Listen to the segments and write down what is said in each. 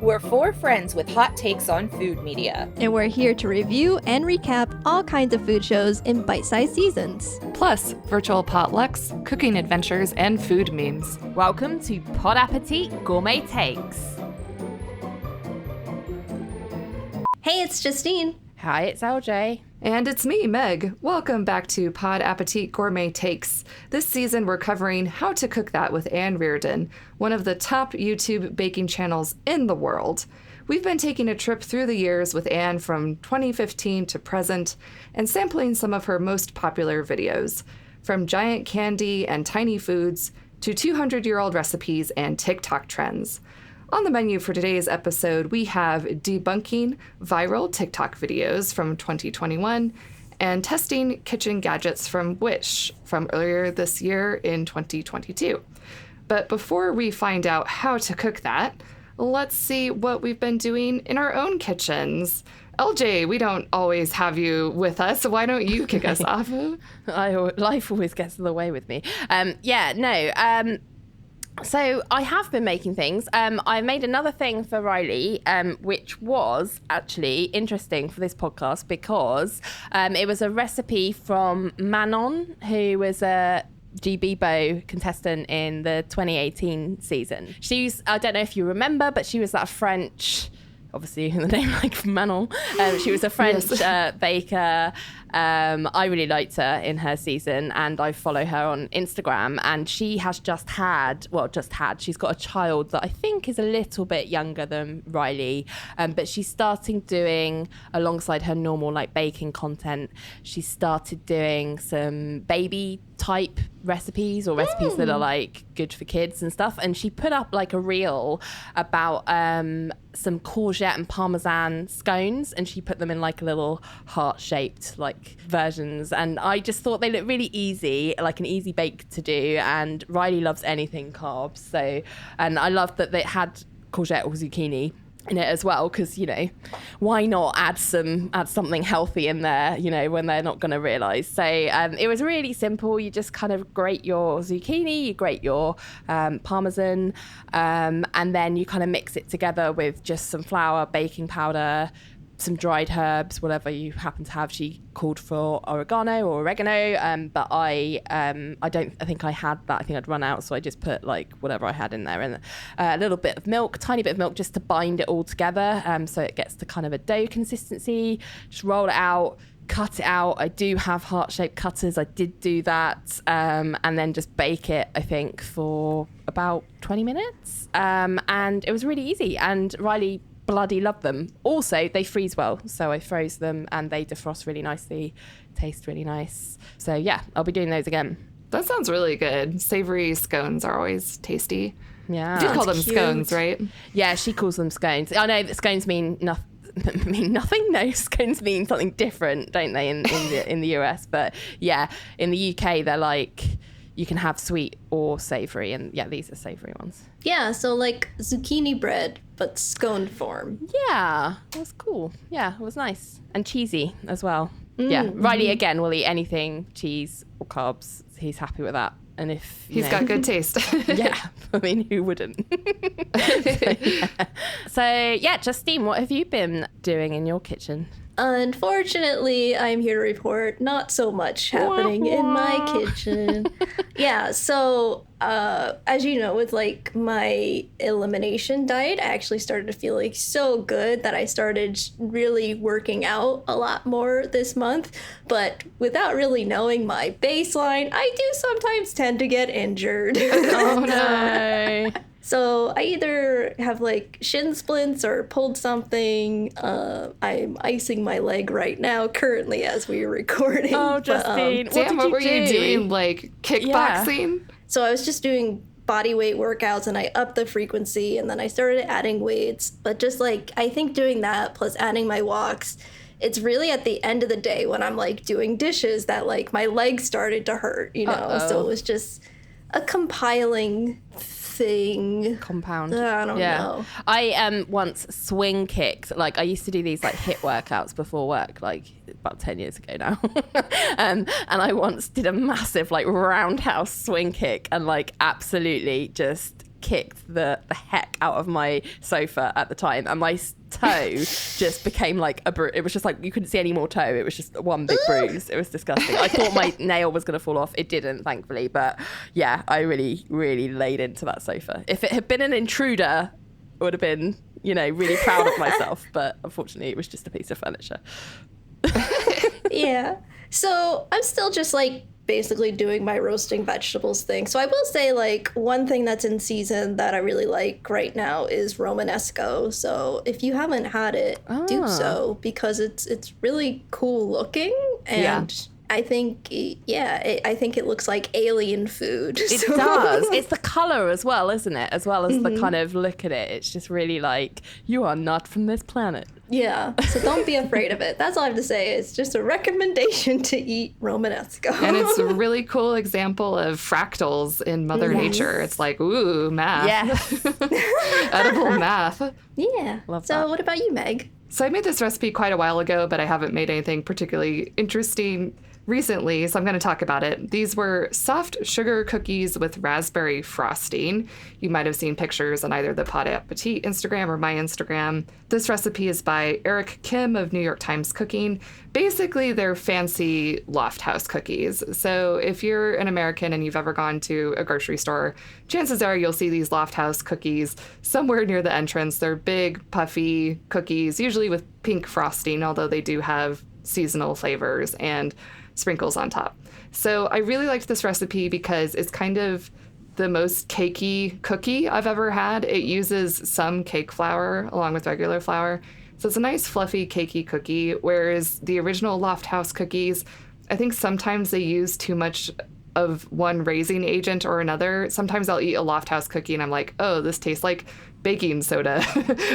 We're four friends with hot takes on food media. And we're here to review and recap all kinds of food shows in bite-sized seasons. Plus, virtual potlucks, cooking adventures, and food memes. Welcome to Pod Appétit Gourmet Takes. Hey, it's Justine. Hi, it's LJ. And it's me, Meg. Welcome back to Pod Appétit Gourmet Takes. This season, we're covering How to Cook That with Ann Reardon, one of the top YouTube baking channels in the world. We've been taking a trip through the years with Ann from 2015 to present and sampling some of her most popular videos, from giant candy and tiny foods to 200-year-old recipes and TikTok trends. On the menu for today's episode, we have debunking viral TikTok videos from 2021 and testing kitchen gadgets from Wish from earlier this year in 2022. But before we find out how to cook that, let's see what we've been doing in our own kitchens. LJ, we don't always have you with us, so why don't you kick us off? Life always gets in the way with me. So I have been making things. I made another thing for Riley, which was actually interesting for this podcast because it was a recipe from Manon, who was a GB Bow contestant in the 2018 season. I don't know if you remember, but she was that French, obviously the name like Manon. She was a French baker. I really liked her in her season and I follow her on Instagram, and she has she's got a child that I think is a little bit younger than Riley, but she's starting doing, alongside her normal like baking content, she started doing some baby type recipes or recipes that are like good for kids and stuff, and she put up like a reel about some courgette and parmesan scones, and she put them in like a little heart-shaped like versions, and I just thought they looked really easy, like an easy bake to do, and Riley loves anything carbs, so, and I loved that they had courgette or zucchini in it as well, because, you know, why not add something healthy in there, you know, when they're not going to realise. So it was really simple. You just kind of grate your zucchini, you grate your parmesan, and then you kind of mix it together with just some flour, baking powder, some dried herbs, whatever you happen to have. She called for oregano, but I think I had that. I think I'd run out, so I just put like whatever I had in there, and a little bit of milk, tiny bit of milk, just to bind it all together, so it gets to kind of a dough consistency. Just roll it out, cut it out. I do have heart-shaped cutters. I did do that, and then just bake it, I think, for about 20 minutes, and it was really easy, and Riley bloody love them. Also, they freeze well, so I froze them and they defrost really nicely, taste really nice. So yeah, I'll be doing those again. That sounds really good. Savory scones are always tasty. Yeah. You call them scones, right? Yeah, she calls them scones. I know that scones mean nothing. No, scones mean something different, don't they, in the US? But yeah, in the UK they're like, you can have sweet or savory, and yeah, these are savory ones. Yeah, so like zucchini bread, but scone form. Yeah, it was cool. Yeah, it was nice. And cheesy as well. Yeah, Riley, again, will eat anything, cheese or carbs. He's happy with that. And if he's got good taste. Yeah, I mean, who wouldn't? So yeah, Justine, what have you been doing in your kitchen? Unfortunately, I'm here to report not so much happening in my kitchen. Yeah, so as you know, with like my elimination diet, I actually started to feel like so good that I started really working out a lot more this month. But without really knowing my baseline, I do sometimes tend to get injured. Oh no. So I either have like shin splints or pulled something. I'm icing my leg right now, currently, as we are recording. Oh, Justine. What were you doing? Like kickboxing? Yeah. So I was just doing body weight workouts and I upped the frequency and then I started adding weights. But just like, I think doing that plus adding my walks, it's really at the end of the day when I'm like doing dishes that like my legs started to hurt, you know? Uh-oh. So it was just a compiling thing. Compound. I don't know. I once swing kicked. Like I used to do these like HIIT workouts before work, like about 10 years ago now. And I once did a massive like roundhouse swing kick and like absolutely just kicked the heck out of my sofa at the time, and my toe just became like it was just like you couldn't see any more toe. It was just one big bruise. It was disgusting. I thought my nail was going to fall off. It didn't, thankfully. But yeah, I really, really laid into that sofa. If it had been an intruder, I would have been, really proud of myself. But unfortunately, it was just a piece of furniture. Yeah. So I'm still just like basically doing my roasting vegetables thing. So I will say, like, one thing that's in season that I really like right now is Romanesco. So if you haven't had it, do so, because it's really cool looking, and I think, I think it looks like alien food. It does. It's the color as well, isn't it? As well as the kind of look at it. It's just really like, you are not from this planet. Yeah, so don't be afraid of it. That's all I have to say. It's just a recommendation to eat Romanesco. And it's a really cool example of fractals in Mother Nature. It's like, ooh, math. Yes. Edible math. Yeah. Love so that. what about you, Meg? So I made this recipe quite a while ago, but I haven't made anything particularly interesting recently, so I'm going to talk about it. These were soft sugar cookies with raspberry frosting. You might have seen pictures on either the Pod Appétit Instagram or my Instagram. This recipe is by Eric Kim of New York Times Cooking. Basically, they're fancy loft house cookies. So if you're an American and you've ever gone to a grocery store, chances are you'll see these loft house cookies somewhere near the entrance. They're big, puffy cookies, usually with pink frosting, although they do have seasonal flavors and sprinkles on top. So I really liked this recipe because it's kind of the most cakey cookie I've ever had. It uses some cake flour along with regular flour. So it's a nice fluffy cakey cookie, whereas the original Loft House cookies, I think sometimes they use too much of one raising agent or another. Sometimes I'll eat a Loft House cookie and I'm like, oh, this tastes like baking soda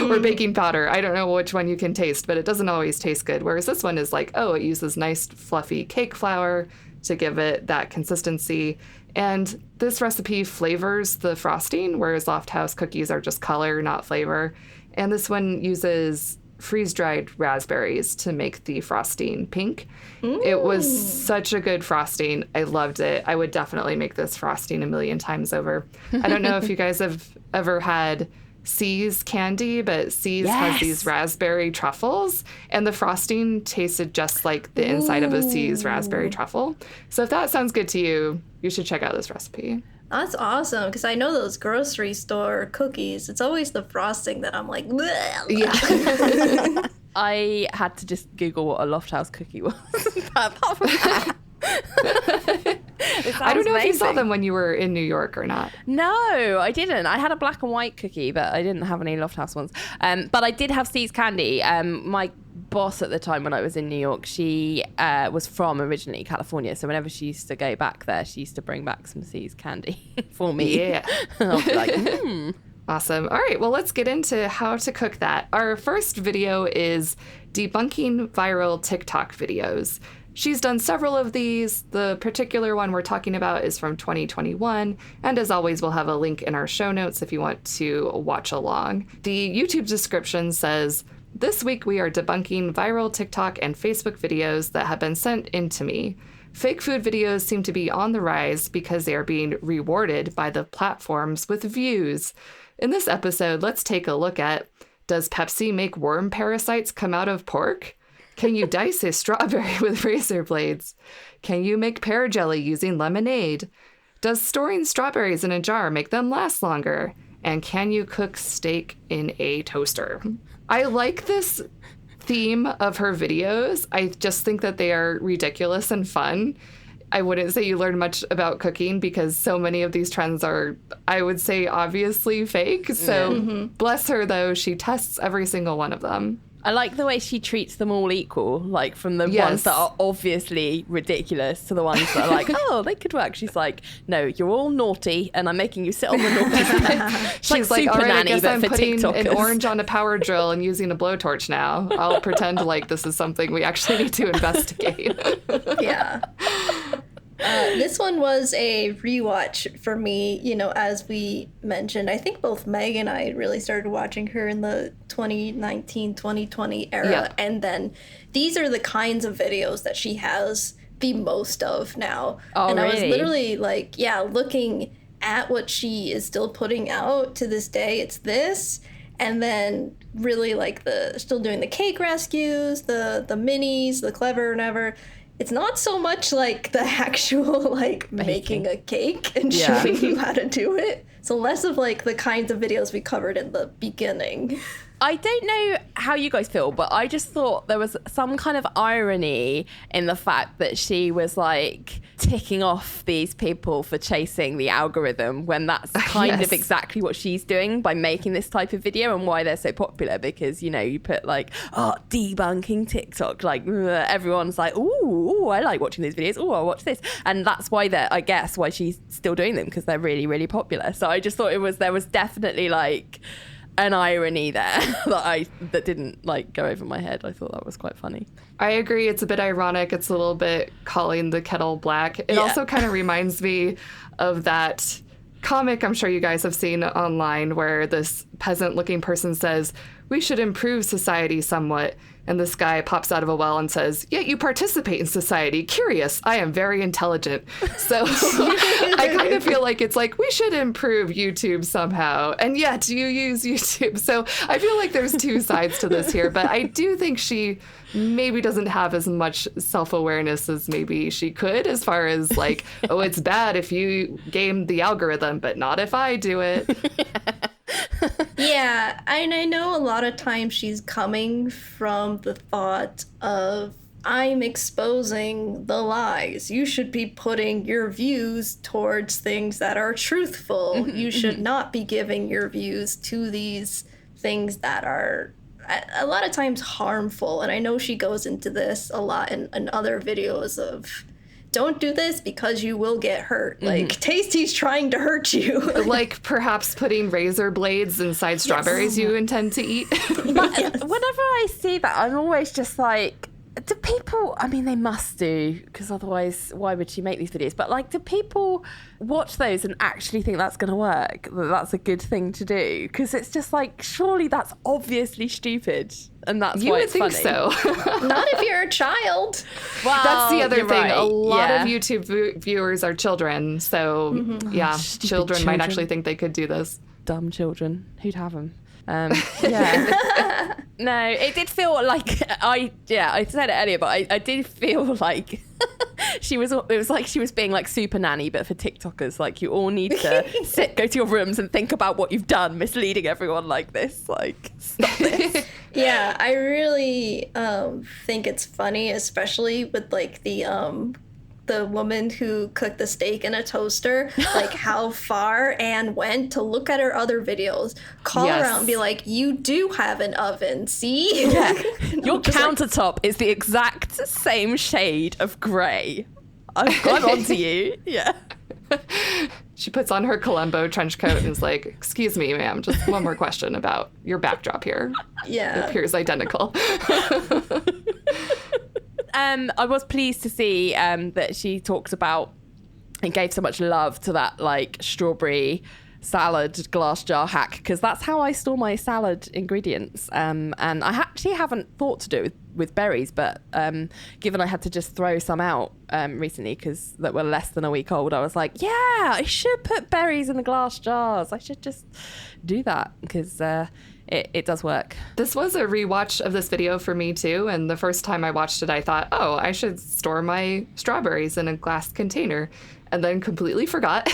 or baking powder. I don't know which one you can taste, but it doesn't always taste good. Whereas this one is like, oh, it uses nice fluffy cake flour to give it that consistency. And this recipe flavors the frosting, whereas Loft House cookies are just color, not flavor. And this one uses freeze-dried raspberries to make the frosting pink. Ooh. It was such a good frosting. I loved it. I would definitely make this frosting a million times over. I don't know if you guys have ever had C's candy, but C's has these raspberry truffles, and the frosting tasted just like the inside of a C's raspberry truffle. So if that sounds good to you, you should check out this recipe. That's awesome, because I know those grocery store cookies, it's always the frosting that I'm like, bleh. Yeah. I had to just Google what a Loft House cookie was. But apart from that, I don't know if you saw them when you were in New York or not. No, I didn't. I had a black and white cookie, but I didn't have any Loft House ones. But I did have C's candy. My boss at the time when I was in New York, she was from originally California. So whenever she used to go back there, she used to bring back some C's candy for me. Yeah. I'll be like, Awesome. All right, well, let's get into how to cook that. Our first video is debunking viral TikTok videos. She's done several of these. The particular one we're talking about is from 2021. And as always, we'll have a link in our show notes if you want to watch along. The YouTube description says, "This week we are debunking viral TikTok and Facebook videos that have been sent in to me. Fake food videos seem to be on the rise because they are being rewarded by the platforms with views. In this episode, let's take a look at, does Pepsi make worm parasites come out of pork? Can you dice a strawberry with razor blades? Can you make pear jelly using lemonade? Does storing strawberries in a jar make them last longer? And can you cook steak in a toaster?" I like this theme of her videos. I just think that they are ridiculous and fun. I wouldn't say you learn much about cooking because so many of these trends are, I would say, obviously fake. So bless her, though, she tests every single one of them. I like the way she treats them all equal, like from the ones that are obviously ridiculous to the ones that are like, oh, they could work. She's like, no, you're all naughty and I'm making you sit on the naughty side. She's like, all right, I guess I'm putting an orange on a power drill and using a blowtorch now. I'll pretend like this is something we actually need to investigate. Yeah. This one was a rewatch for me, you know, as we mentioned. I think both Meg and I really started watching her in the 2019, 2020 era. Yeah. And then these are the kinds of videos that she has the most of now. Oh, and really? I was literally like, looking at what she is still putting out to this day, it's this. And then really like still doing the cake rescues, the minis, the clever never. It's not so much like the actual like making a cake and showing you how to do it. So less of like the kinds of videos we covered in the beginning. I don't know how you guys feel, but I just thought there was some kind of irony in the fact that she was like ticking off these people for chasing the algorithm when that's kind of exactly what she's doing by making this type of video, and why they're so popular. Because, you know, you put like, debunking TikTok, like everyone's like, ooh, I like watching these videos. Oh, I'll watch this. And that's why I guess why she's still doing them, because they're really, really popular. So I just thought there was definitely like an irony there that didn't like go over my head. I thought that was quite funny. I agree. It's a bit ironic. It's a little bit calling the kettle black. It also kind of reminds me of that comic I'm sure you guys have seen online where this peasant-looking person says, "We should improve society somewhat." And this guy pops out of a well and says, "Yet you participate in society. Curious. I am very intelligent." So I kind of feel like it's like, we should improve YouTube somehow. And yet you use YouTube. So I feel like there's two sides to this here. But I do think she maybe doesn't have as much self-awareness as maybe she could, as far as like, oh, it's bad if you game the algorithm, but not if I do it. Yeah, and I know a lot of times she's coming from the thought of, I'm exposing the lies. You should be putting your views towards things that are truthful. You should not be giving your views to these things that are a lot of times harmful. And I know she goes into this a lot in other videos of, don't do this because you will get hurt. Like, Tasty's trying to hurt you. Like perhaps putting razor blades inside strawberries you intend to eat. Whenever I see that, I'm always just like, do people, I mean, they must do, because otherwise why would she make these videos? But like, do people watch those and actually think that's going to work? That that's a good thing to do? Because it's just like, surely that's obviously stupid. And that's You why would it's think funny. so. Not if you're a child. Well, That's the other you're thing. right. A lot Yeah. of YouTube viewers are children. So, children might actually think they could do this. Dumb children. Who'd have them? Yeah. No, it did feel like I said it earlier, but I did feel like it was like she was being like super nanny, but for TikTokers. Like, you all need to go to your rooms and think about what you've done, misleading everyone like this. Like, stop this. Yeah, I really think it's funny, especially with like the woman who cooked the steak in a toaster, like how far Anne went to look at her other videos, call her out and be like, you do have an oven, see? Yeah. Your countertop is the exact same shade of grey. I've gone on to you. Yeah. She puts on her Columbo trench coat and is like, "Excuse me, ma'am, just one more question about your backdrop here. Yeah. It appears identical." I was pleased to see that she talked about and gave so much love to that like strawberry salad glass jar hack, because that's how I store my salad ingredients. And I actually haven't thought to do it with berries, but given I had to just throw some out recently because that were less than a week old, I was like, yeah, I should put berries in the glass jars. I should just do that because it does work. This was a rewatch of this video for me too, and the first time I watched it I thought, oh, I should store my strawberries in a glass container, and then completely forgot.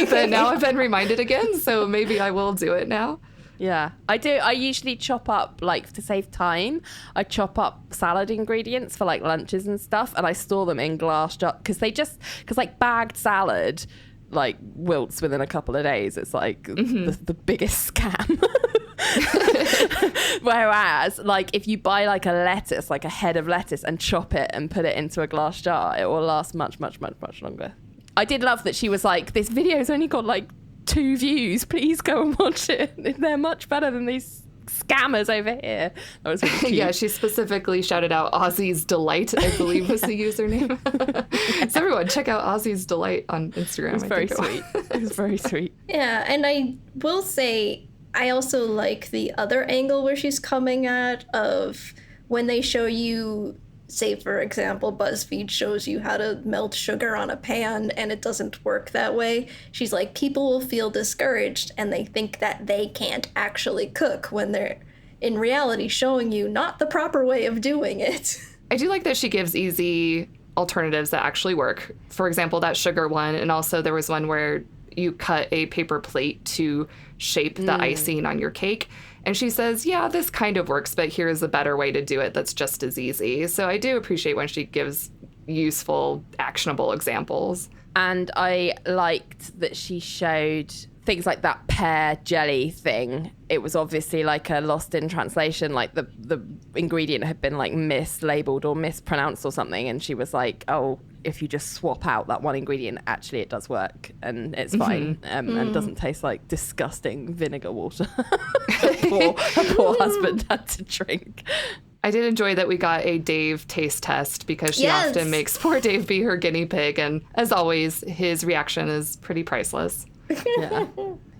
But now I've been reminded again, so maybe I will do it now. Yeah, I do. I usually chop up, like, to save time, I chop up salad ingredients for like lunches and stuff, and I store them in glass jars because like bagged salad like wilts within a couple of days. It's like the biggest scam. Whereas like if you buy like a lettuce, like a head of lettuce, and chop it and put it into a glass jar, it will last much longer. I did love that she was like, this video's only got like 2 views, please go and watch it. They're much better than these scammers over here. That was really cute. Yeah, she specifically shouted out Aussie's Delight, I believe was the username. So everyone, check out Aussie's Delight on Instagram. It was very sweet. It was very sweet. Yeah, and I will say, I also like the other angle where she's coming at of when they show you say, for example, BuzzFeed shows you how to melt sugar on a pan and it doesn't work that way. She's like, people will feel discouraged and they think that they can't actually cook when they're in reality showing you not the proper way of doing it. I do like that she gives easy alternatives that actually work. For example, that sugar one, and also there was one where you cut a paper plate to shape the icing on your cake. And she says, yeah, this kind of works, but here's a better way to do it that's just as easy. So I do appreciate when she gives useful, actionable examples. And I liked that she showed things like that pear jelly thing. It was obviously like a lost in translation, like the ingredient had been like mislabeled or mispronounced or something. And she was like, oh, if you just swap out that one ingredient, actually it does work and it's fine and doesn't taste like disgusting vinegar water. Her poor husband had to drink. I did enjoy that we got a Dave taste test because she often makes poor Dave be her guinea pig. And as always, his reaction is pretty priceless. Yeah,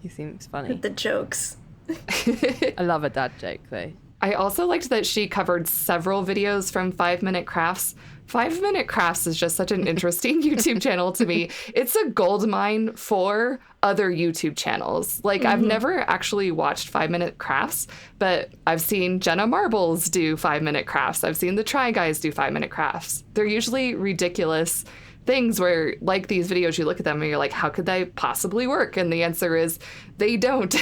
he seems funny. The jokes. I love a dad joke, though. I also liked that she covered several videos from 5 Minute Crafts. 5 Minute Crafts is just such an interesting YouTube channel to me. It's a goldmine for other YouTube channels. Like, I've never actually watched 5 Minute Crafts, but I've seen Jenna Marbles do 5 Minute Crafts. I've seen the Try Guys do 5 Minute Crafts. They're usually ridiculous things where, like these videos, you look at them and you're like, how could they possibly work? And the answer is they don't.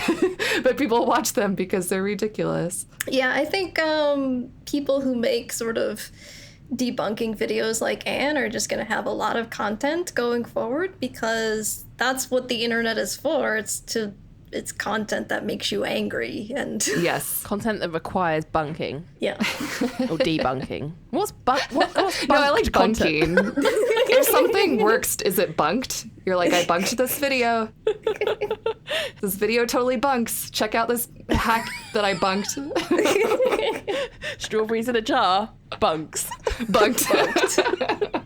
But people watch them because they're ridiculous. Yeah, I think people who make sort of debunking videos like Anne are just going to have a lot of content going forward because that's what the internet is for. It's content that makes you angry and yes, content that requires bunking. Yeah. Or debunking. What's bunked? No, I like bunking. If something works, is it bunked? You're like, I bunked this video. This video totally bunks. Check out this hack that I bunked. Strawberries in a jar. Bunks. Bunked.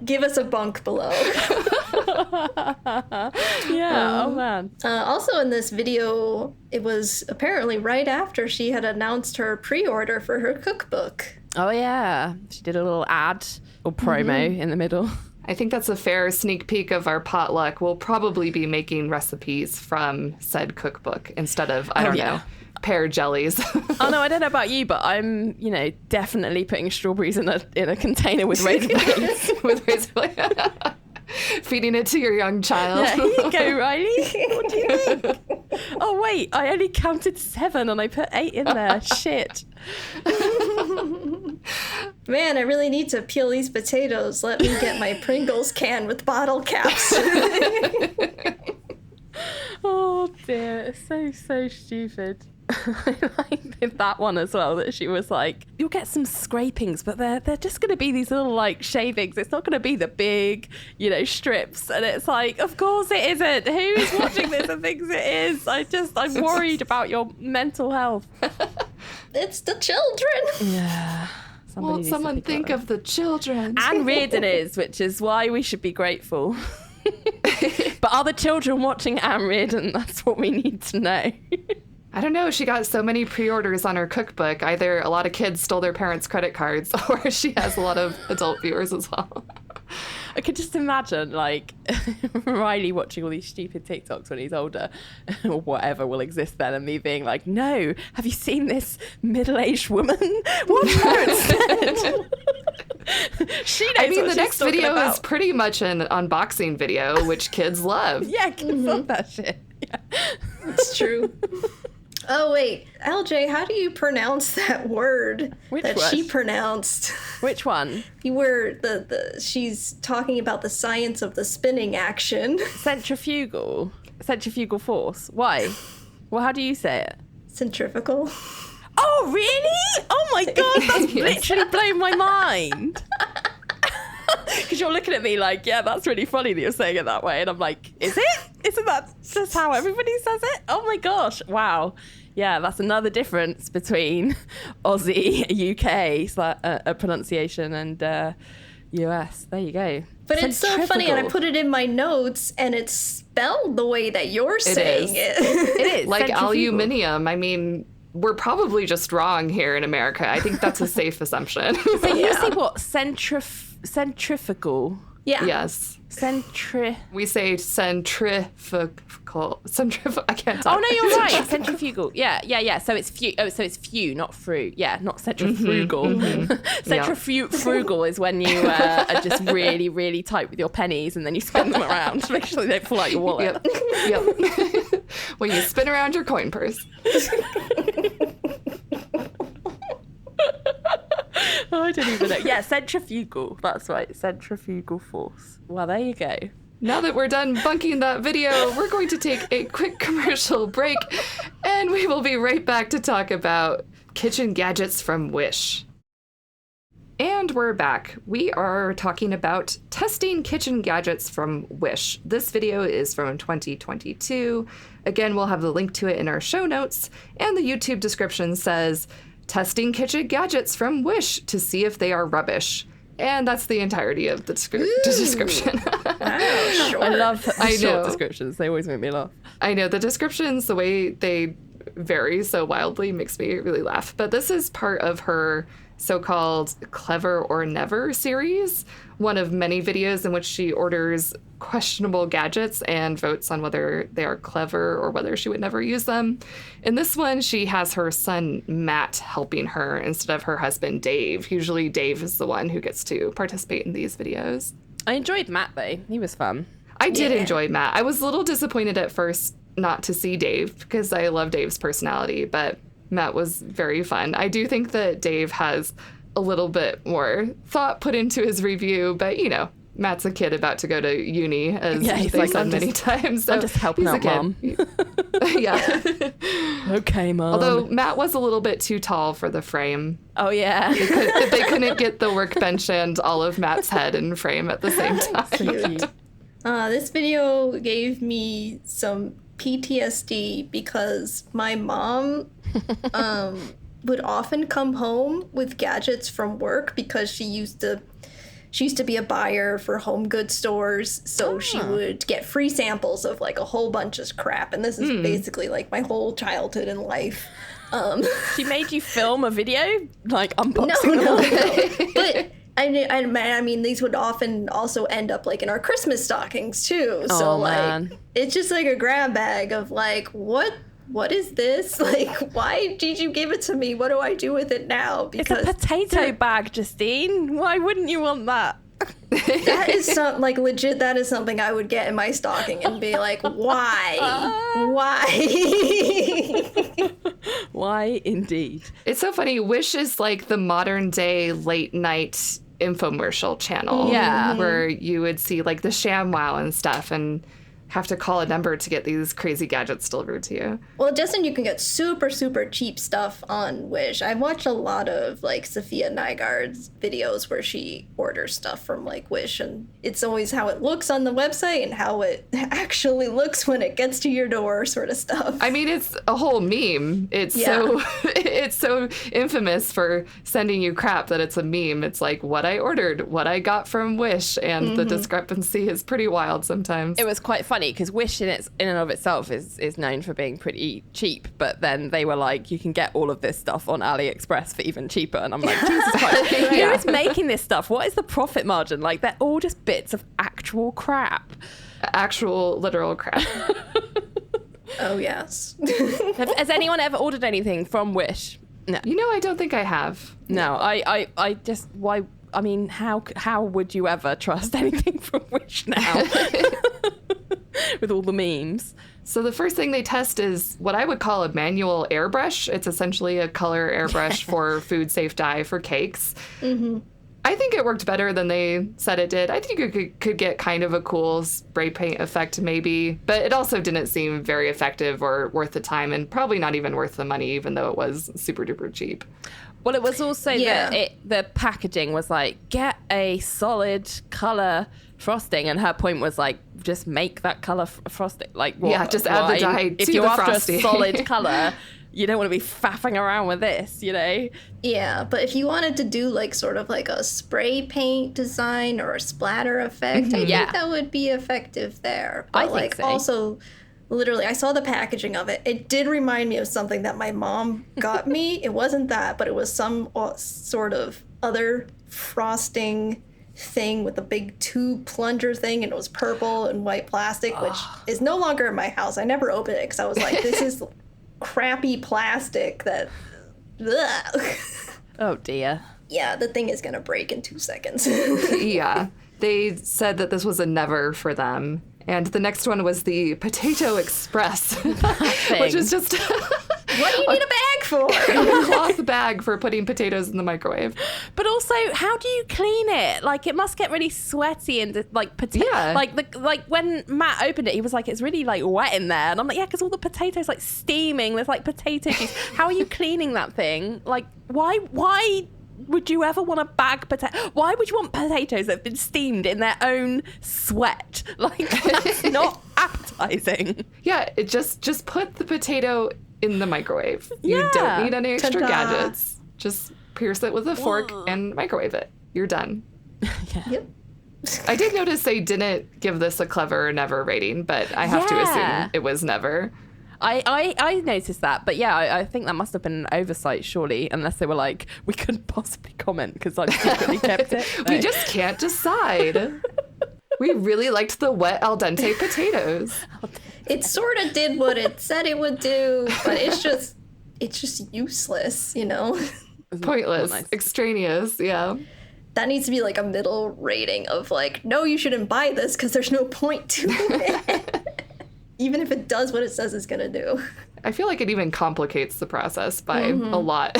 Give us a bunk below. Yeah, oh man. Also in this video, it was apparently right after she had announced her pre-order for her cookbook. Oh yeah, she did a little ad or promo in the middle. I think that's a fair sneak peek of our potluck. We'll probably be making recipes from said cookbook instead of, I don't know, pear jellies. Oh no, I don't know about you, but I'm, definitely putting strawberries in a container with raisin blades. With raisin blades. Feeding it to your young child. Yeah, here you go, Riley. What do you think? Oh wait, I only counted 7 and I put 8 in there. Shit. Man, I really need to peel these potatoes. Let me get my Pringles can with bottle caps. Oh dear, it's so stupid. I like that one as well, that she was like, you'll get some scrapings, but they're just going to be these little like shavings. It's not going to be the big, strips. And it's like, of course it isn't. Who is watching this and thinks it is? I'm worried about your mental health. It's the children. Yeah. Won't someone think of the children? Ann Reardon is, which is why we should be grateful. But are the children watching Ann Reardon? That's what we need to know. I don't know. She got so many pre-orders on her cookbook. Either a lot of kids stole their parents' credit cards or she has a lot of adult viewers as well. I could just imagine, like, Riley watching all these stupid TikToks when he's older, or whatever will exist then, and me being like, no, have you seen this middle-aged woman? Watch her instead. She knows the next video is pretty much an unboxing video, which kids love. Yeah, kids love that shit. Yeah. It's true. Oh, wait. LJ, how do you pronounce that word she pronounced? Which one? She's talking about the science of the spinning action. Centrifugal force. Why? Well, how do you say it? Centrifugal. Oh, really? Oh my God, that's literally blown my mind. Because you're looking at me like, yeah, that's really funny that you're saying it that way. And I'm like, is it? Isn't that just how everybody says it? Oh my gosh. Wow. Yeah, that's another difference between Aussie, UK pronunciation and US. There you go. But it's so funny, and I put it in my notes, and it's spelled the way that you're saying it. It is. Like aluminium. I mean, we're probably just wrong here in America. I think that's a safe assumption. So you say what? Centrifugal? Yeah. Yes. We say centrifugal. I can't talk. Oh no, you're right. Centrifugal. Yeah. So it's few, not fru. Yeah, not centrifugal. Frugal is when you are just really, really tight with your pennies and then you spin them around to make sure they don't fall out your wallet. Yep. When you spin around your coin purse. Oh, I didn't even know. Yeah, centrifugal. That's right. Centrifugal force. Well, there you go. Now that we're done bunking that video, we're going to take a quick commercial break, and we will be right back to talk about kitchen gadgets from Wish. And we're back. We are talking about testing kitchen gadgets from Wish. This video is from 2022. Again, we'll have the link to it in our show notes, and the YouTube description says, testing kitchen gadgets from Wish to see if they are rubbish. And that's the entirety of the description. Wow, sure. I love short descriptions. They always make me laugh. I know. The descriptions, the way they vary so wildly, makes me really laugh. But this is part of her so-called Clever or Never series, one of many videos in which she orders questionable gadgets and votes on whether they are clever or whether she would never use them. In this one, she has her son Matt helping her instead of her husband Dave. Usually Dave is the one who gets to participate in these videos. I enjoyed Matt though. He was fun. I did enjoy Matt. I was a little disappointed at first not to see Dave because I love Dave's personality, but Matt was very fun. I do think that Dave has a little bit more thought put into his review, but you know, Matt's a kid about to go to uni, as they've said many times. So I'm just helping out, Mom. Yeah. Okay, Mom. Although Matt was a little bit too tall for the frame. Oh, yeah. They couldn't get the workbench and all of Matt's head in frame at the same time. This video gave me some PTSD because my mom would often come home with gadgets from work because she used to be a buyer for home goods stores, so she would get free samples of like a whole bunch of crap, and this is basically like my whole childhood and life. She made you film a video, like unboxing No. But I mean, these would often also end up like in our Christmas stockings too. So like, it's just like a grab bag of like, what is this? Like, why did you give it to me? What do I do with it now? Because it's a potato bag, Justine. Why wouldn't you want that? That is like legit. That is something I would get in my stocking and be like, why? Why indeed? It's so funny. Wish is like the modern day late night infomercial channel. Yeah. Where you would see like the ShamWow and stuff and have to call a number to get these crazy gadgets delivered to you. Well, Justin, you can get super, super cheap stuff on Wish. I've watched a lot of like Sophia Nygaard's videos where she orders stuff from like Wish, and it's always how it looks on the website and how it actually looks when it gets to your door, sort of stuff. I mean, it's a whole meme. It's so infamous for sending you crap that it's a meme. It's like what I ordered, what I got from Wish, and the discrepancy is pretty wild sometimes. It was quite funny because Wish in and of itself is known for being pretty cheap, but then they were like, you can get all of this stuff on AliExpress for even cheaper, and I'm like, Jesus Christ, who is making this stuff? What is the profit margin? Like, they're all just bits of actual crap. Actual literal crap. Oh yes. Has anyone ever ordered anything from Wish? No. You know, I don't think I have. No, I just, why? I mean, how would you ever trust anything from Wish now? With all the memes. So the first thing they test is what I would call a manual airbrush. It's essentially a color airbrush for food safe dye for cakes. I think it worked better than they said it did. I think you could get kind of a cool spray paint effect maybe, but it also didn't seem very effective or worth the time, and probably not even worth the money, even though it was super duper cheap. Well, it was also that the packaging was like, get a solid color frosting, and her point was like, just make that color frosting. Like, what? Yeah, just add the dye to if you're the after frosting. a solid color, you don't want to be faffing around with this, you know? Yeah, but if you wanted to do like sort of like a spray paint design or a splatter effect, I think that would be effective there. But I think like so. also Literally, I saw the packaging of it. It did remind me of something that my mom got me. It wasn't that, but it was some sort of other frosting thing with a big tube plunger thing, and it was purple and white plastic, which is no longer in my house. I never opened it because I was like, this is crappy plastic that... Ugh. Oh, dear. Yeah, the thing is going to break in 2 seconds. Yeah. They said that this was a never for them. And the next one was the Potato Express, which is just what do you need a bag for? a cloth bag for putting potatoes in the microwave. But also, how do you clean it? Like, it must get really sweaty and like Yeah. like when Matt opened it, he was like, it's really like wet in there, and I'm like, yeah, because all the potatoes like steaming. There's like potato juice. How are you cleaning that thing? Like, why would you ever want to bag potato? Why would you want potatoes that have been steamed in their own sweat? Like, that's not appetizing. Yeah, it just put the potato in the microwave. You don't need any extra Ta-da. gadgets. Just pierce it with a fork and microwave it. You're done. Yep. I did notice they didn't give this a clever or never rating, but I have to assume it was never. I noticed that, but yeah, I think that must have been an oversight, surely, unless they were like, we couldn't possibly comment because I secretly kept it. We just can't decide. We really liked the wet al dente potatoes. It sort of did what it said it would do, but it's just useless, you know? Pointless, nice. Extraneous, yeah. That needs to be like a middle rating of like, no, you shouldn't buy this because there's no point to it. Even if it does what it says it's gonna do. I feel like it even complicates the process by a lot.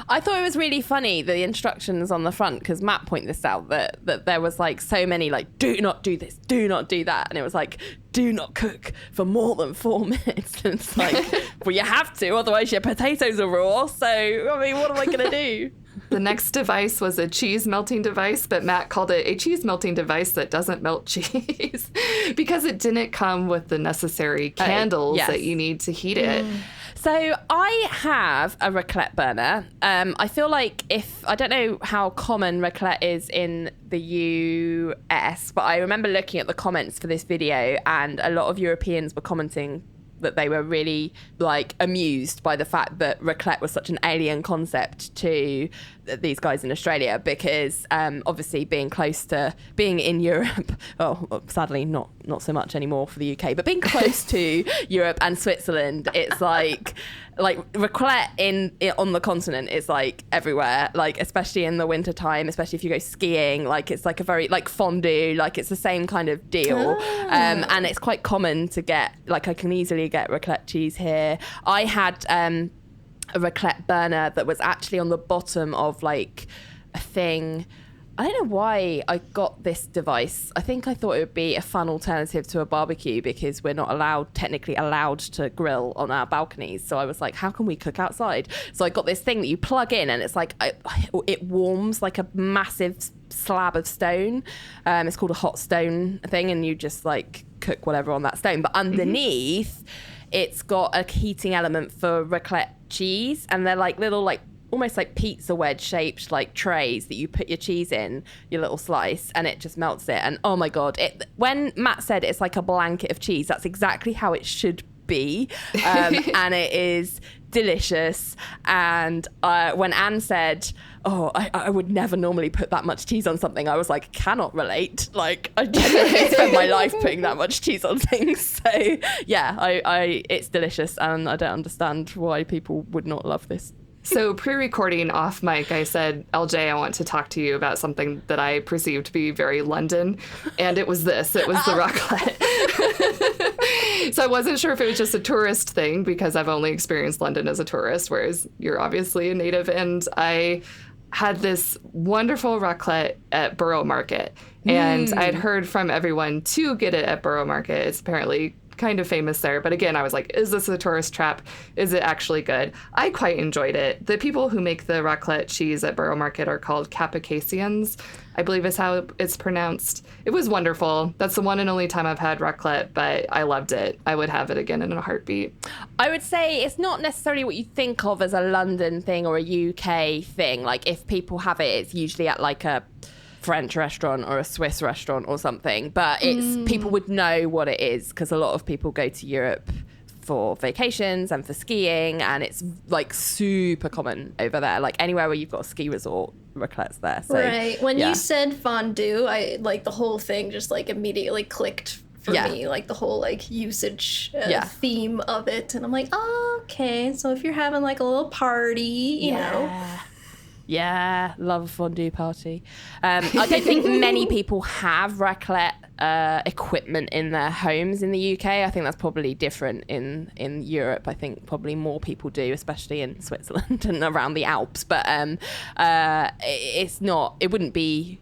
I thought it was really funny, the instructions on the front, because Matt pointed this out, that there was like so many like, do not do this, do not do that. And it was like, do not cook for more than 4 minutes. And it's like, well, you have to, otherwise your potatoes are raw. So, I mean, what am I going to do? The next device was a cheese melting device, but Matt called it a cheese melting device that doesn't melt cheese because it didn't come with the necessary candles yes. that you need to heat it. So I have a raclette burner. I feel like I don't know how common raclette is in the US, but I remember looking at the comments for this video and a lot of Europeans were commenting that they were really like amused by the fact that raclette was such an alien concept to these guys in Australia because obviously being in Europe, sadly not so much anymore for the UK, but being close to Europe and Switzerland, it's like raclette on the continent is like everywhere, like especially in the winter time, especially if you go skiing, like it's like a very like fondue, like it's the same kind of deal. And it's quite common to get, like I can easily get raclette cheese here. I had a raclette burner that was actually on the bottom of like a thing. I don't know why I got this device. I think I thought it would be a fun alternative to a barbecue because we're not technically allowed to grill on our balconies. So I was like, how can we cook outside? So I got this thing that you plug in and it's like, it warms like a massive slab of stone. It's called a hot stone thing and you just like cook whatever on that stone. But underneath, it's got a heating element for raclette cheese and they're like little like almost like pizza wedge shaped like trays that you put your cheese in, your little slice, and it just melts it. And oh my God, when Matt said it's like a blanket of cheese, that's exactly how it should be. And it is delicious. And when Anne said, I would never normally put that much cheese on something, I was like, cannot relate. Like, I generally spend my life putting that much cheese on things. So yeah, it's delicious. And I don't understand why people would not love this. So pre-recording off mic, I said, LJ, I want to talk to you about something that I perceived to be very London. And it was this. It was the raclette. So I wasn't sure if it was just a tourist thing because I've only experienced London as a tourist, whereas you're obviously a native. And I had this wonderful raclette at Borough Market. And I'd heard from everyone to get it at Borough Market. It's apparently kind of famous there. But again, I was like, is this a tourist trap? Is it actually good? I quite enjoyed it. The people who make the raclette cheese at Borough Market are called Capicasians, I believe is how it's pronounced. It was wonderful. That's the one and only time I've had raclette, but I loved it. I would have it again in a heartbeat. I would say it's not necessarily what you think of as a London thing or a UK thing. Like if people have it, it's usually at like a French restaurant or a Swiss restaurant or something, but it's people would know what it is because a lot of people go to Europe for vacations and for skiing, and it's like super common over there. Like anywhere where you've got a ski resort, raclette's there. So, right. When you said fondue, I like the whole thing just like immediately clicked for me, like the whole like usage theme of it, and I'm like, oh, okay. So if you're having like a little party, you know. Yeah, love a fondue party. I don't think many people have raclette equipment in their homes in the UK. I think that's probably different in Europe. I think probably more people do, especially in Switzerland and around the Alps. But it's not. It wouldn't be.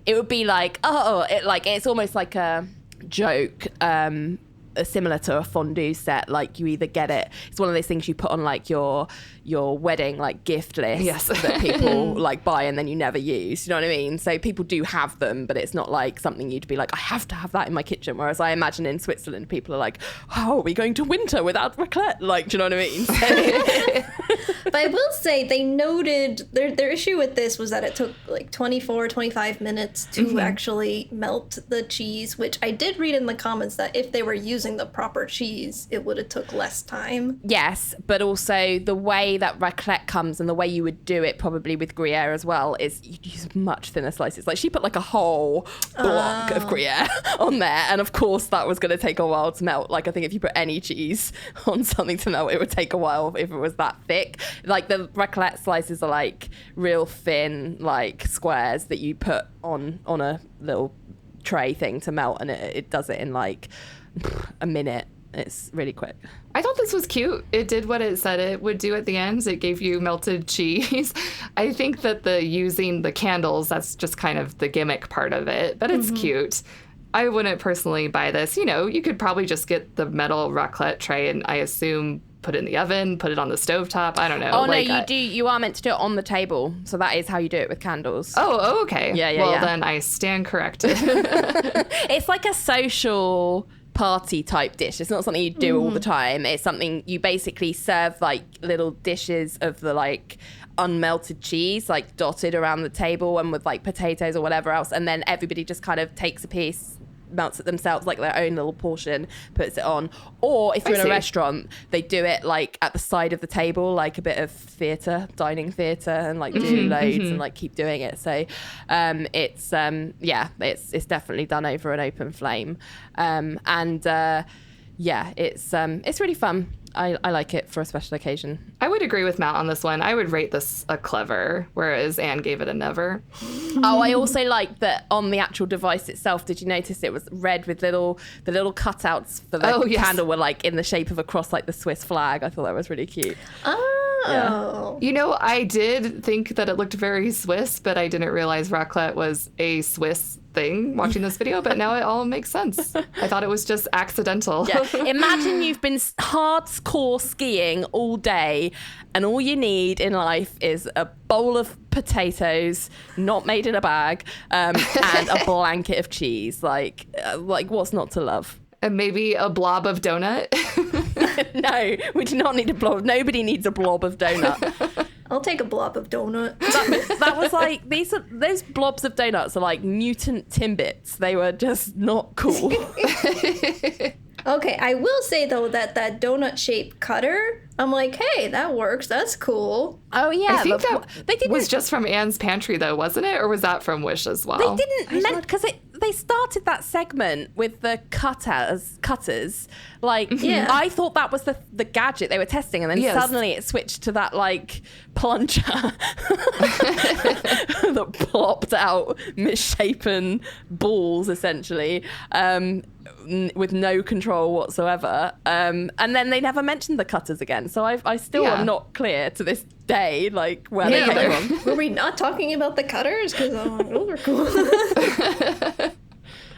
It would be like it's almost like a joke. Similar to a fondue set, like you either get it, it's one of those things you put on like your wedding like gift list that people like buy and then you never use, you know what I mean? So people do have them, but it's not like something you'd be like, I have to have that in my kitchen. Whereas I imagine in Switzerland people are like, how are we going to winter without raclette? Like, do you know what I mean? But I will say they noted their issue with this was that it took like 25 minutes to actually melt the cheese, which I did read in the comments that if they were using the proper cheese, it would have took less time. Yes, but also the way that raclette comes and the way you would do it probably with Gruyere as well is you'd use much thinner slices. Like she put like a whole block of Gruyere on there, and of course that was going to take a while to melt. Like I think if you put any cheese on something to melt, it would take a while if it was that thick. Like the raclette slices are like real thin like squares that you put on a little tray thing to melt, and it does it in like a minute. It's really quick. I thought this was cute. It did what it said it would do at the end. It gave you melted cheese. I think that the using the candles, that's just kind of the gimmick part of it, but it's cute. I wouldn't personally buy this. You know, you could probably just get the metal raclette tray and I assume put it in the oven, put it on the stovetop. I don't know. Oh, like, no, you are meant to do it on the table. So that is how you do it with candles. Oh, okay. Yeah. Well, then I stand corrected. It's like a social party type dish. It's not something you do all the time. It's something you basically serve like little dishes of the like unmelted cheese like dotted around the table and with like potatoes or whatever else, and then everybody just kind of takes a piece, melts it themselves like their own little portion, puts it on. Or if you're in a restaurant, they do it like at the side of the table, like a bit of dining theatre, and like do loads and like keep doing it. So it's definitely done over an open flame, it's really fun. I like it for a special occasion. I would agree with Matt on this one. I would rate this a clever, whereas Anne gave it a never. Oh, I also like that on the actual device itself. Did you notice it was red with the little cutouts for the candle were like in the shape of a cross, like the Swiss flag? I thought that was really cute. Oh. You know, I did think that it looked very Swiss, but I didn't realize raclette was a Swiss thing watching this video, but now it all makes sense. I thought it was just accidental. Yeah. Imagine you've been hardcore skiing all day and all you need in life is a bowl of potatoes not made in a bag and a blanket of cheese. Like what's not to love? And maybe a blob of donut. No, we do not need a blob. Nobody needs a blob of donut. I'll take a blob of donut. That was like, those blobs of donuts are like mutant Timbits. They were just not cool. Okay, I will say though that donut-shaped cutter, I'm like, hey, that works. That's cool. Oh yeah, I think that was just from Anne's pantry though, wasn't it? Or was that from Wish as well? They didn't, because they started that segment with the cutters. Like, I thought that was the gadget they were testing, and then suddenly it switched to that like plunger that plopped out misshapen balls essentially. With no control whatsoever, and then they never mentioned the cutters again. So I still am not clear to this day, like where they came from. Were we not talking about the cutters? Because those are cool.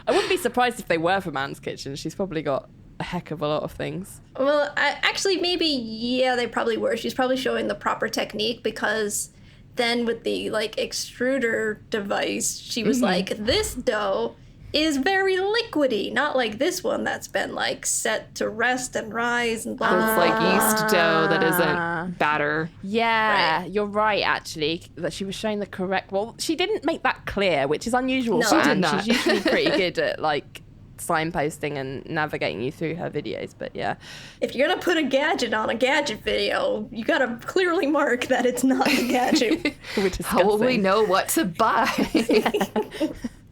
I wouldn't be surprised if they were from Anne's kitchen. She's probably got a heck of a lot of things. Well, actually, maybe they probably were. She's probably showing the proper technique, because then with the like extruder device, she was like, this dough is very liquidy, not like this one that's been like set to rest and rise and blah, blah, It's blah. like yeast dough that isn't batter. Yeah, Right. you're right, actually, that she was showing the correct... Well, she didn't make that clear, which is unusual No. for She did Anne. not. She's usually pretty good at, like, signposting and navigating you through her videos, but yeah. If you're gonna put a gadget on a gadget video, you gotta clearly mark that it's not the gadget. We're How will we discussing. know what to buy?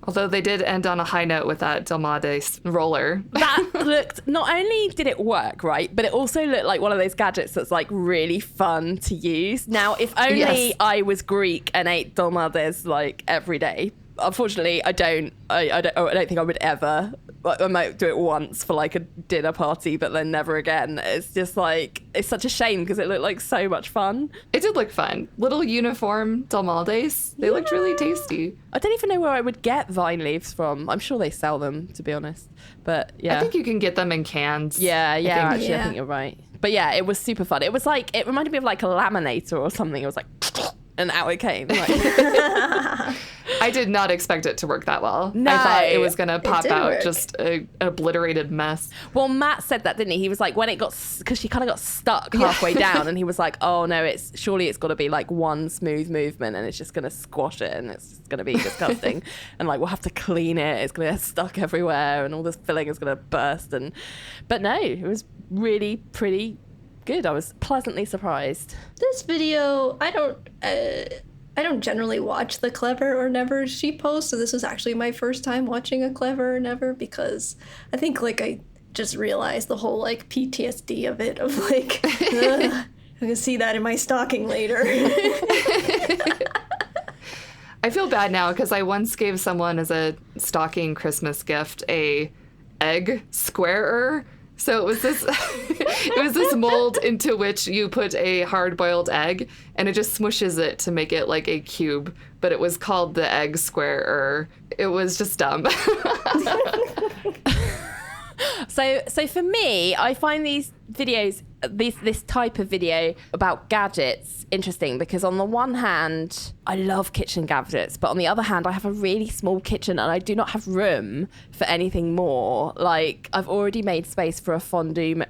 Although they did end on a high note with that Delmades roller. That looked, not only did it work, right, but it also looked like one of those gadgets that's like really fun to use. Now, if only Yes. I was Greek and ate dolmades like every day. Unfortunately, I don't think I would ever. I might do it once for like a dinner party, but then never again. It's just like, it's such a shame because it looked like so much fun. It did look fun. Little uniform Delmades. They looked really tasty. I don't even know where I would get vine leaves from. I'm sure they sell them, to be honest. But yeah. I think you can get them in cans. Yeah, think. actually, I Yeah. think you're right. But yeah, it was super fun. It was like, it reminded me of like a laminator or something. It was like, and out it came. Like, I did not expect it to work that well. No. I thought it was going to pop did out work. just an obliterated mess. well, Matt said that, didn't he? He was like, when it got, because she kind of got stuck halfway down, and he was like, oh no, surely it's got to be like one smooth movement, and it's just going to squash it, and it's just going to be disgusting, and like we'll have to clean it. It's going to get stuck everywhere, and all this filling is going to burst. But no, it was really pretty good. I was pleasantly surprised. This video, I don't generally watch the Clever or Never she posts, so this was actually my first time watching a Clever or Never because I think like I just realized the whole like PTSD of it, of like, ugh, I'm gonna see that in my stocking later. I feel bad now because I once gave someone as a stocking Christmas gift a egg squarer. So it was this mold into which you put a hard-boiled egg, and it just smushes it to make it like a cube. But it was called the egg squarer. It was just dumb. So for me, I find these videos, this type of video about gadgets interesting because on the one hand, I love kitchen gadgets, but on the other hand, I have a really small kitchen and I do not have room for anything more. Like, I've already made space for a fondue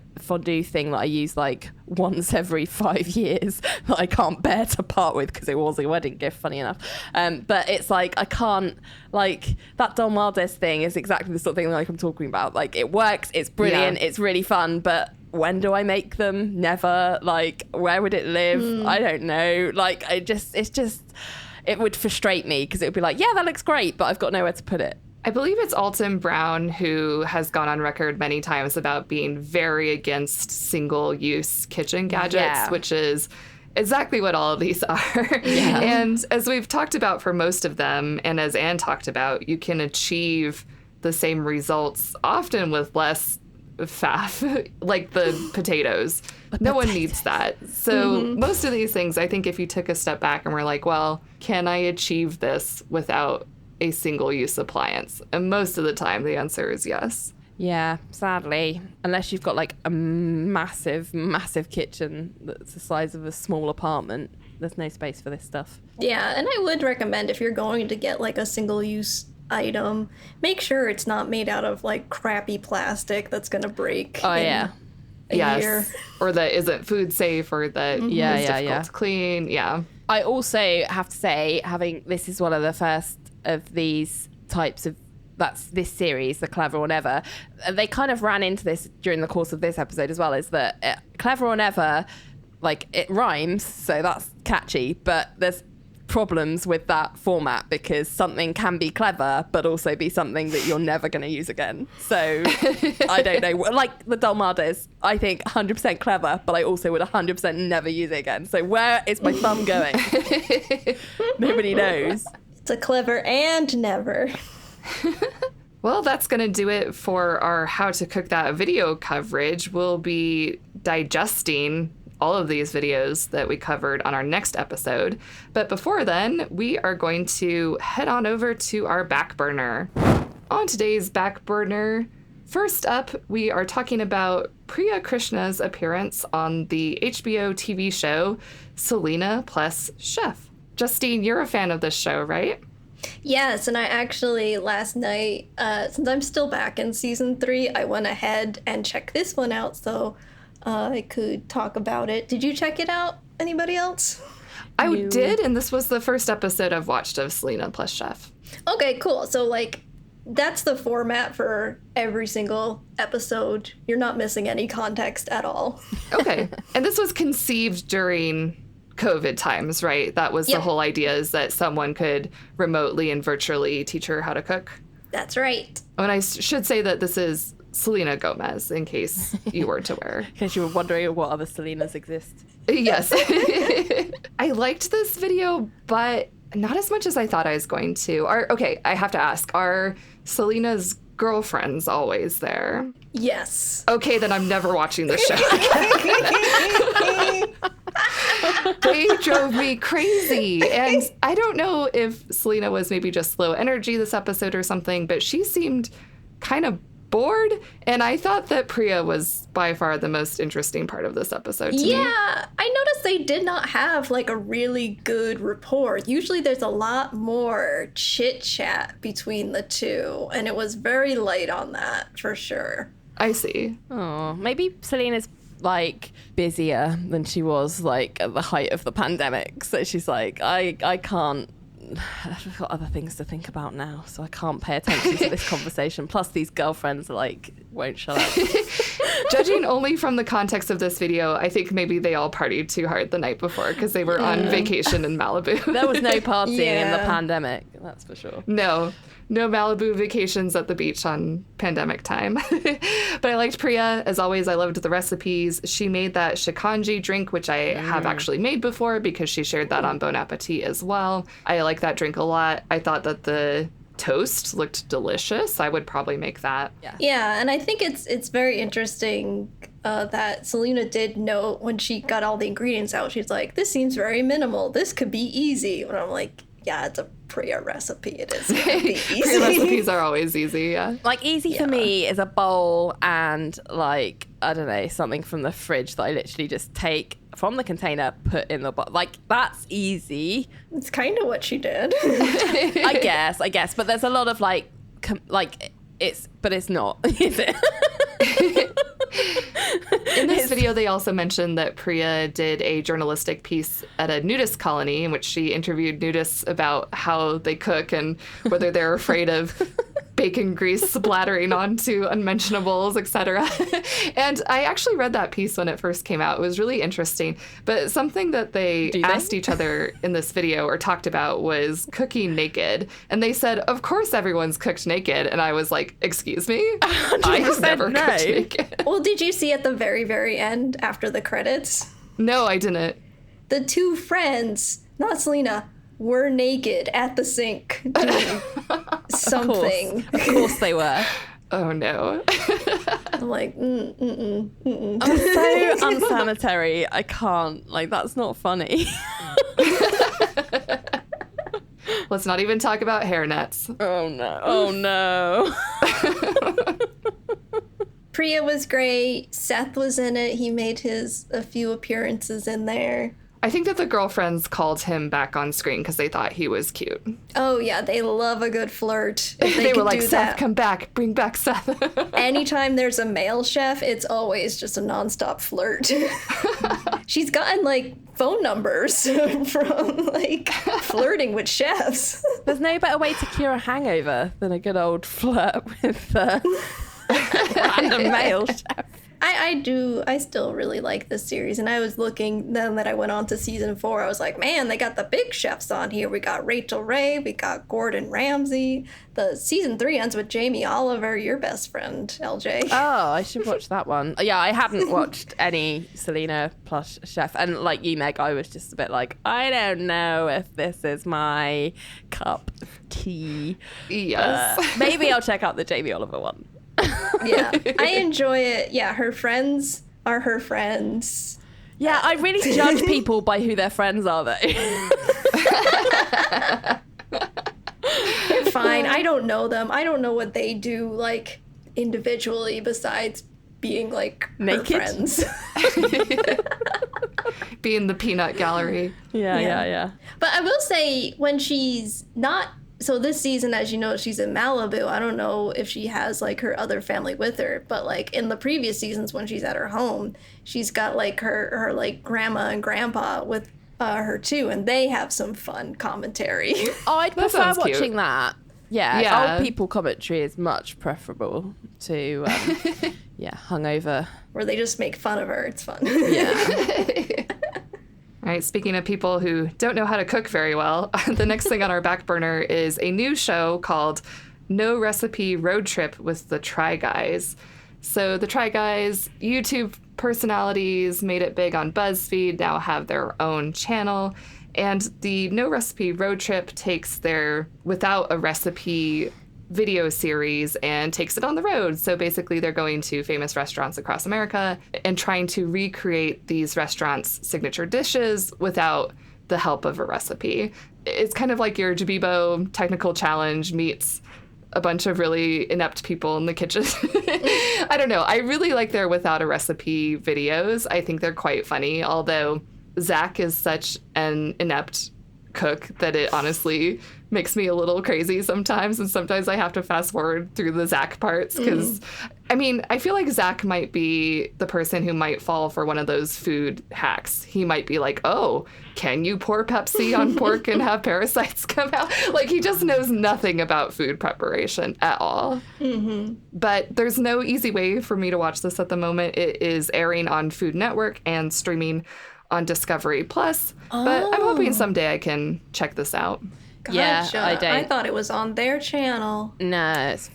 thing that I use like once every 5 years that I can't bear to part with because it was a wedding gift, funny enough. But it's like, I can't, like, that Dolmades thing is exactly the sort of thing like I'm talking about. Like, it works, it's brilliant, it's really fun, but when do I make them? Never. Like, where would it live? I don't know. Like, it would frustrate me because it would be like, yeah, that looks great, but I've got nowhere to put it. I believe it's Alton Brown who has gone on record many times about being very against single-use kitchen gadgets, Yeah. which is exactly what all of these are. Yeah. And as we've talked about for most of them, and as Anne talked about, you can achieve the same results often with less faff, like the potatoes. No one needs that. So most of these things, I think if you took a step back and were like, well, can I achieve this without a single-use appliance? And most of the time, the answer is yes. Yeah, sadly, unless you've got like a massive, massive kitchen that's the size of a small apartment, there's no space for this stuff. Yeah, and I would recommend if you're going to get like a single-use item, make sure it's not made out of like crappy plastic that's gonna break. Oh, in yeah. a year. Or that isn't food safe, or that Yeah, is yeah, difficult yeah. to clean. Yeah. I also have to say, this is one of the first of these types of, that's this series, the Clever or Never. They kind of ran into this during the course of this episode as well, is that Clever or Never, like, it rhymes, so that's catchy, but there's problems with that format because something can be clever but also be something that you're never going to use again. So I don't know, like the Dolmades, I think 100% clever, but I also would 100% never use it again. So where is my thumb going? Nobody knows. It's a Clever and Never. Well, that's going to do it for our How to Cook That video coverage. We'll be digesting all of these videos that we covered on our next episode. But before then, we are going to head on over to our back burner. On today's back burner, first up, we are talking about Priya Krishna's appearance on the HBO TV show Selena plus Chef. Justine, you're a fan of this show, right? Yes, and I actually last night, since I'm still back in season 3, I went ahead and checked this one out so I could talk about it. Did you check it out? Anybody else? I did, and this was the first episode I've watched of Selena plus Chef. Okay, cool. So, like, that's the format for every single episode. You're not missing any context at all. Okay. And this was conceived during COVID times, right? That was the whole idea, is that someone could remotely and virtually teach her how to cook. That's right. Oh, and I should say that this is Selena Gomez, in case you weren't aware. In case you were wondering what other Selenas exist. Yes. I liked this video, but not as much as I thought I was going to. Okay, I have to ask, are Selena's girlfriends always there? Yes. Okay, then I'm never watching this show. They drove me crazy. And I don't know if Selena was maybe just low energy this episode or something, but she seemed kind of bored. And I thought that Priya was by far the most interesting part of this episode to me. Yeah, I noticed they did not have like a really good rapport. Usually there's a lot more chit chat between the two, and it was very light on that for sure. I see. Oh, maybe Selena's like busier than she was like at the height of the pandemic. So she's like, I can't. I've got other things to think about now, so I can't pay attention to this conversation. Plus, these girlfriends like won't shut up. Judging only from the context of this video, I think maybe they all partied too hard the night before because they were on vacation in Malibu. There was no partying in the pandemic, that's for sure. No Malibu vacations at the beach on pandemic time. But I liked Priya. As always, I loved the recipes. She made that shikanji drink, which I have actually made before because she shared that on Bon Appetit as well. I like that drink a lot. I thought that the toast looked delicious. I would probably make that. Yeah, and I think it's very interesting that Selena did know when she got all the ingredients out. She's like, this seems very minimal. This could be easy. And I'm like, yeah, it's a Priya recipe. It is gonna be easy. Priya recipes are always easy, yeah. Like, easy for me is a bowl and, like, I don't know, something from the fridge that I literally just take from the container, put in the bowl. Like, that's easy. It's kind of what she did. I guess. But there's a lot of, like, but it's not, is it? In this video, they also mentioned that Priya did a journalistic piece at a nudist colony in which she interviewed nudists about how they cook and whether they're afraid of bacon grease splattering onto unmentionables, etc. And I actually read that piece when it first came out. It was really interesting. But something that they asked each other in this video or talked about was cooking naked. And they said, of course everyone's cooked naked. And I was like, excuse me? I've never cooked naked. Well, did you see at the very, very end after the credits? No, I didn't. The two friends, not Selena, were naked at the sink doing something. Of course they were. Oh no. I'm like, I'm so unsanitary. I can't. Like, that's not funny. Let's not even talk about hairnets. Oh no. Priya was great. Seth was in it. He made a few appearances in there. I think that the girlfriends called him back on screen because they thought he was cute. Oh, yeah, they love a good flirt. They were like, Seth, come back. Bring back Seth. Anytime there's a male chef, it's always just a nonstop flirt. She's gotten, like, phone numbers from, like, flirting with chefs. There's no better way to cure a hangover than a good old flirt with a random male chef. I still really like this series, and I was looking, then that I went on to season 4, I was like, man, they got the big chefs on here. We got Rachel Ray, we got Gordon Ramsay. The season 3 ends with Jamie Oliver, your best friend, LJ. Oh, I should watch that one. Yeah, I haven't watched any Selena plus Chef, and like you, Meg, I was just a bit like, I don't know if this is my cup of tea. Yes. Maybe I'll check out the Jamie Oliver one. Yeah, I enjoy it. Yeah, her friends are her friends. Yeah, I really judge people by who their friends are, though. They're fine. I don't know them. I don't know what they do, like, individually besides being, like, naked? her friends. Be in the peanut gallery. Yeah. But I will say, when she's not so this season, as you know, she's in Malibu. I don't know if she has like her other family with her, but like in the previous seasons when she's at her home, she's got like her like grandma and grandpa with her too, and they have some fun commentary. Oh, I'd prefer sounds watching cute. that. Yeah, Yeah. old people commentary is much preferable to hungover. Where they just make fun of her. It's fun. Yeah. All right, speaking of people who don't know how to cook very well, the next thing on our back burner is a new show called No Recipe Road Trip with the Try Guys. So the Try Guys, YouTube personalities, made it big on BuzzFeed, now have their own channel. And the No Recipe Road Trip takes their Without a Recipe video series and takes it on the road. So basically they're going to famous restaurants across America and trying to recreate these restaurants' signature dishes without the help of a recipe. It's kind of like your Jabibo technical challenge meets a bunch of really inept people in the kitchen. I don't know. I really like their Without a Recipe videos. I think they're quite funny, although Zach is such an inept cook that it honestly makes me a little crazy sometimes, and sometimes I have to fast forward through the Zach parts because I mean, I feel like Zach might be the person who might fall for one of those food hacks. He might be like, oh, can you pour Pepsi on pork and have parasites come out? Like, he just knows nothing about food preparation at all. But there's no easy way for me to watch this at the moment. It is airing on Food Network and streaming on Discovery Plus, but I'm hoping someday I can check this out. Yeah, Gotcha. I don't. I thought it was on their channel. No, it's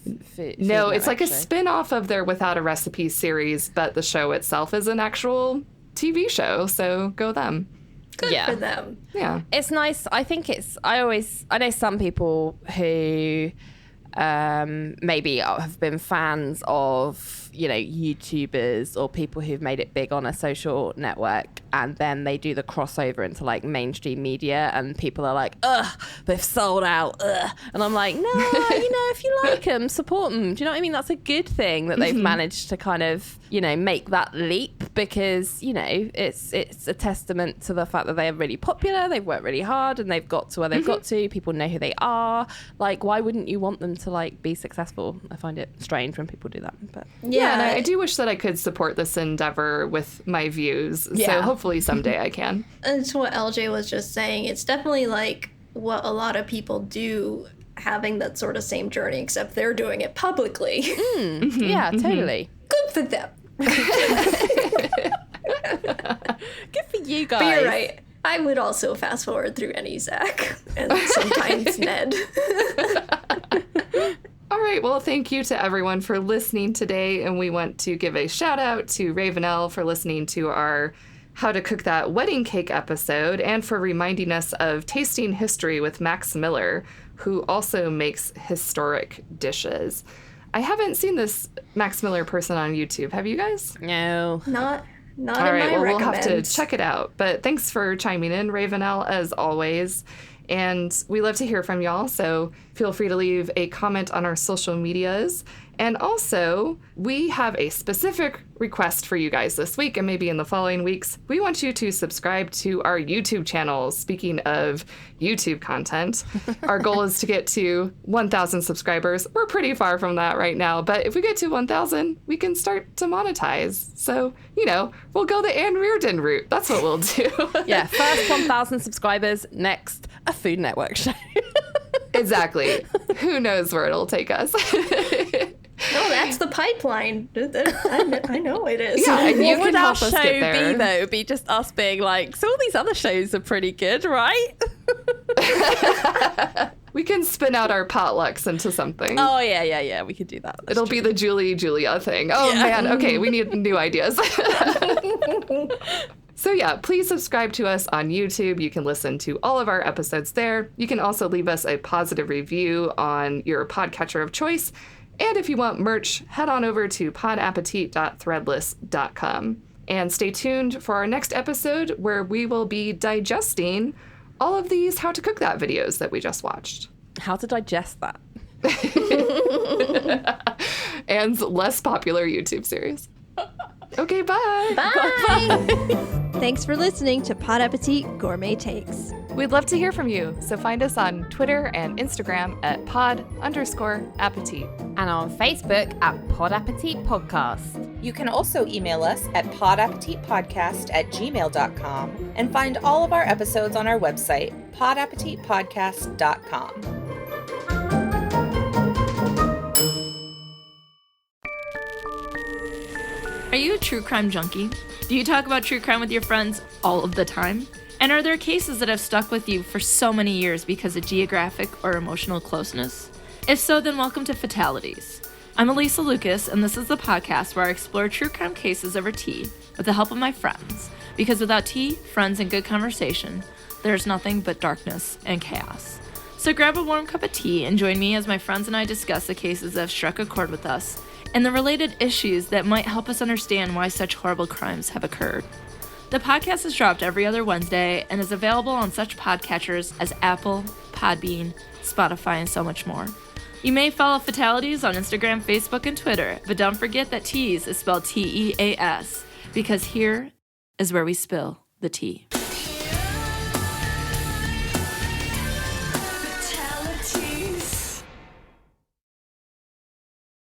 No, it's like a spin-off of their Without a Recipe series, but the show itself is an actual TV show, so go them. Good for them. Yeah. It's nice. I think I know some people who maybe have been fans of, YouTubers or people who've made it big on a social network, and then they do the crossover into like mainstream media, and people are like, ugh, they've sold out, ugh. And I'm like, no, if you like them, support them. Do you know what I mean? That's a good thing that they've managed to kind of, make that leap, because, it's a testament to the fact that they're really popular, they've worked really hard, and they've got to where they've got to. People know who they are. Like, why wouldn't you want them to like be successful? I find it strange when people do that, but Yeah, and I do wish that I could support this endeavor with my views. So Yeah. hopefully someday I can. And it's what LJ was just saying. It's definitely like what a lot of people do, having that sort of same journey, except they're doing it publicly. yeah, totally. Good for them. Good for you guys. But you're right. I would also fast forward through any Zach and sometimes Ned. All right, well, thank you to everyone for listening today, and we want to give a shout out to Ravenelle for listening to our How to Cook That Wedding Cake episode, and for reminding us of Tasting History with Max Miller, who also makes historic dishes. I haven't seen this Max Miller person on YouTube. Have you guys? No. Not All in right, my well, we'll have to recommends. check it out. But thanks for chiming in, Ravenelle, as always. And we love to hear from y'all, so feel free to leave a comment on our social medias. And also, we have a specific request for you guys this week, and maybe in the following weeks. We want you to subscribe to our YouTube channel. Speaking of YouTube content, our goal is to get to 1,000 subscribers. We're pretty far from that right now, but if we get to 1,000, we can start to monetize. So, we'll go the Ann Reardon route. That's what we'll do. Yeah, first 1,000 subscribers, next a Food Network show. Exactly. Who knows where it'll take us? No, that's the pipeline. I know it is. Yeah, and you What would can our help us show get there. be, though? It would be just us being like, so all these other shows are pretty good, right? We can spin out our potlucks into something. Oh, yeah, we could do that. That's It'll be the Julia thing. Oh, man. Okay, we need new ideas. So yeah, please subscribe to us on YouTube. You can listen to all of our episodes there. You can also leave us a positive review on your podcatcher of choice. And if you want merch, head on over to podappetit.threadless.com. And stay tuned for our next episode, where we will be digesting all of these How to Cook That videos that we just watched. How to digest that. Ann's less popular YouTube series. Okay, bye. Bye. Thanks for listening to Pod Appétit Gourmet Takes. We'd love to hear from you, so find us on Twitter and Instagram at pod_appétit. And on Facebook at Pod Appétit Podcast. You can also email us at podappetitpodcast@gmail.com and find all of our episodes on our website, podappetitpodcast.com. Are you a true crime junkie? Do you talk about true crime with your friends all of the time? And are there cases that have stuck with you for so many years because of geographic or emotional closeness? If so, then welcome to Fatalities. I'm Elisa Lucas, and this is the podcast where I explore true crime cases over tea with the help of my friends. Because without tea, friends, and good conversation, there's nothing but darkness and chaos. So grab a warm cup of tea and join me as my friends and I discuss the cases that have struck a chord with us and the related issues that might help us understand why such horrible crimes have occurred. The podcast is dropped every other Wednesday and is available on such podcatchers as Apple, Podbean, Spotify, and so much more. You may follow Fatalities on Instagram, Facebook, and Twitter, but don't forget that Teas is spelled Teas, because here is where we spill the tea.